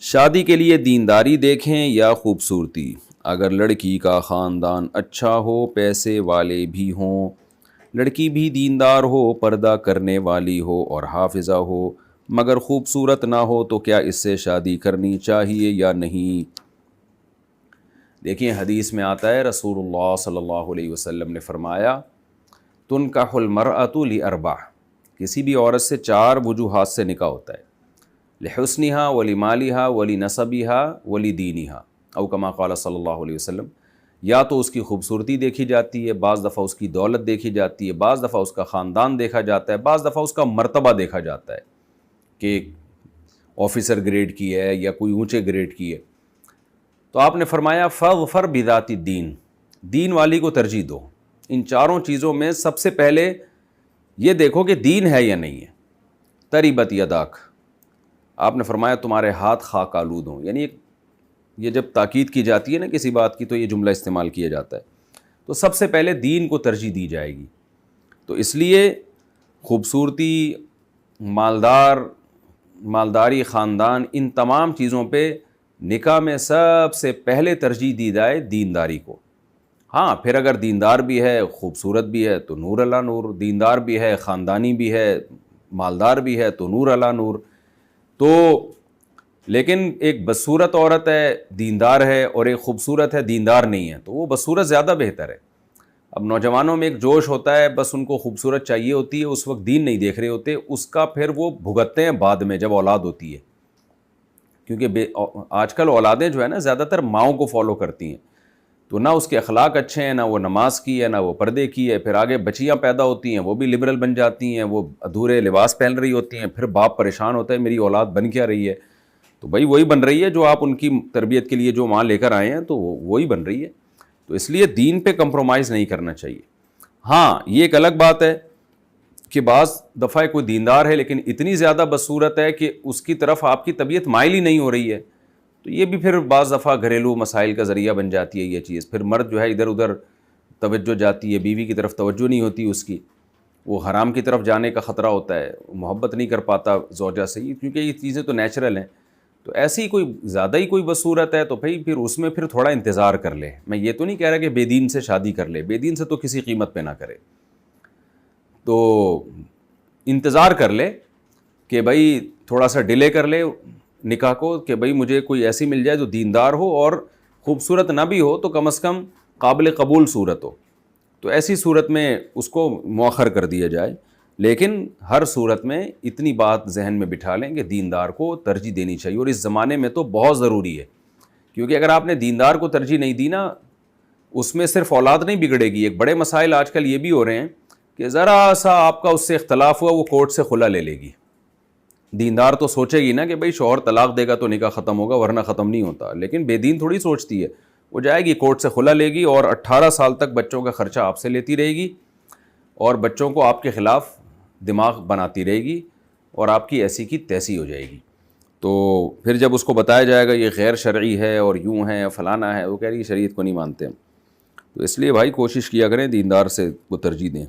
شادی کے لیے دینداری دیکھیں یا خوبصورتی؟ اگر لڑکی کا خاندان اچھا ہو، پیسے والے بھی ہوں، لڑکی بھی دیندار ہو، پردہ کرنے والی ہو اور حافظہ ہو، مگر خوبصورت نہ ہو، تو کیا اس سے شادی کرنی چاہیے یا نہیں؟ دیکھیں، حدیث میں آتا ہے، رسول اللہ صلی اللہ علیہ وسلم نے فرمایا، تنکح المرأۃ لاربع، کسی بھی عورت سے 4 وجوہات سے نکاح ہوتا ہے، لحسنہا ولمالہا ولنسبہا ولدینہا، او کما قال صلی اللہ علیہ وسلم۔ یا تو اس کی خوبصورتی دیکھی جاتی ہے، بعض دفعہ اس کی دولت دیکھی جاتی ہے، بعض دفعہ اس کا خاندان دیکھا جاتا ہے، بعض دفعہ اس کا مرتبہ دیکھا جاتا ہے کہ آفیسر گریڈ کی ہے یا کوئی اونچے گریڈ کی ہے۔ تو آپ نے فرمایا فاظفر بذات الدین، دین والی کو ترجیح دو۔ ان 4 چیزوں میں سب سے پہلے یہ دیکھو کہ دین ہے یا نہیں ہے۔ تربت یداک، آپ نے فرمایا تمہارے ہاتھ خاک آلود ہوں، یعنی یہ جب تاکید کی جاتی ہے نا کسی بات کی تو یہ جملہ استعمال کیا جاتا ہے، تو سب سے پہلے دین کو ترجیح دی جائے گی۔ تو اس لیے خوبصورتی، مالداری، خاندان، ان تمام چیزوں پہ نکاح میں سب سے پہلے ترجیح دی جائے دینداری کو۔ ہاں، پھر اگر دیندار بھی ہے، خوبصورت بھی ہے تو نور علی نور، دیندار بھی ہے، خاندانی بھی ہے، مالدار بھی ہے تو نور علی نور۔ تو لیکن ایک بدصورت عورت ہے دیندار ہے اور ایک خوبصورت ہے دیندار نہیں ہے، تو وہ بدصورت زیادہ بہتر ہے۔ اب نوجوانوں میں ایک جوش ہوتا ہے، بس ان کو خوبصورت چاہیے ہوتی ہے، اس وقت دین نہیں دیکھ رہے ہوتے، اس کا پھر وہ بھگتتے ہیں بعد میں جب اولاد ہوتی ہے، کیونکہ آج کل اولادیں جو ہے نا زیادہ تر ماؤں کو فالو کرتی ہیں، تو نہ اس کے اخلاق اچھے ہیں، نہ وہ نماز کی ہے، نہ وہ پردے کی ہے، پھر آگے بچیاں پیدا ہوتی ہیں، وہ بھی لبرل بن جاتی ہیں، وہ ادھورے لباس پہن رہی ہوتی ہیں، پھر باپ پریشان ہوتا ہے میری اولاد بن کیا رہی ہے؟ تو بھائی وہی بن رہی ہے جو آپ ان کی تربیت کے لیے جو ماں لے کر آئے ہیں، تو وہی بن رہی ہے۔ تو اس لیے دین پہ کمپرومائز نہیں کرنا چاہیے۔ ہاں، یہ ایک الگ بات ہے کہ بعض دفعہ کوئی دیندار ہے لیکن اتنی زیادہ بدصورت ہے کہ اس کی طرف آپ کی طبیعت مائل ہی نہیں ہو رہی ہے، تو یہ بھی پھر بعض دفعہ گھریلو مسائل کا ذریعہ بن جاتی ہے یہ چیز۔ پھر مرد جو ہے ادھر ادھر توجہ جاتی ہے، بیوی کی طرف توجہ نہیں ہوتی اس کی، وہ حرام کی طرف جانے کا خطرہ ہوتا ہے، محبت نہیں کر پاتا زوجہ سے، کیونکہ یہ چیزیں تو نیچرل ہیں۔ تو ایسی کوئی زیادہ ہی کوئی بدصورت ہے تو پھر اس میں پھر تھوڑا انتظار کر لے۔ میں یہ تو نہیں کہہ رہا کہ بے دین سے شادی کر لے، بے دین سے تو کسی قیمت پہ نہ کرے، تو انتظار کر لے کہ بھائی تھوڑا سا ڈیلے کر لے نکاح کو، کہ بھئی مجھے کوئی ایسی مل جائے جو دیندار ہو اور خوبصورت نہ بھی ہو تو کم از کم قابل قبول صورت ہو، تو ایسی صورت میں اس کو مؤخر کر دیا جائے۔ لیکن ہر صورت میں اتنی بات ذہن میں بٹھا لیں کہ دیندار کو ترجیح دینی چاہیے، اور اس زمانے میں تو بہت ضروری ہے، کیونکہ اگر آپ نے دیندار کو ترجیح نہیں دی نا، اس میں صرف اولاد نہیں بگڑے گی، ایک بڑے مسائل آج کل یہ بھی ہو رہے ہیں کہ ذرا سا آپ کا اس سے اختلاف ہوا وہ کورٹ سے خلا لے لے گی۔ دیندار تو سوچے گی نا کہ بھئی شوہر طلاق دے گا تو نکاح ختم ہوگا، ورنہ ختم نہیں ہوتا، لیکن بے دین تھوڑی سوچتی ہے، وہ جائے گی کورٹ سے خلا لے گی اور 18 سال تک بچوں کا خرچہ آپ سے لیتی رہے گی اور بچوں کو آپ کے خلاف دماغ بناتی رہے گی اور آپ کی ایسی کی تیسی ہو جائے گی۔ تو پھر جب اس کو بتایا جائے گا یہ غیر شرعی ہے اور یوں ہے فلانا ہے، وہ کہہ رہی ہے شریعت کو نہیں مانتے ہم۔ تو اس لیے بھائی کوشش کیا کریں دیندار سے کو ترجیح دیں۔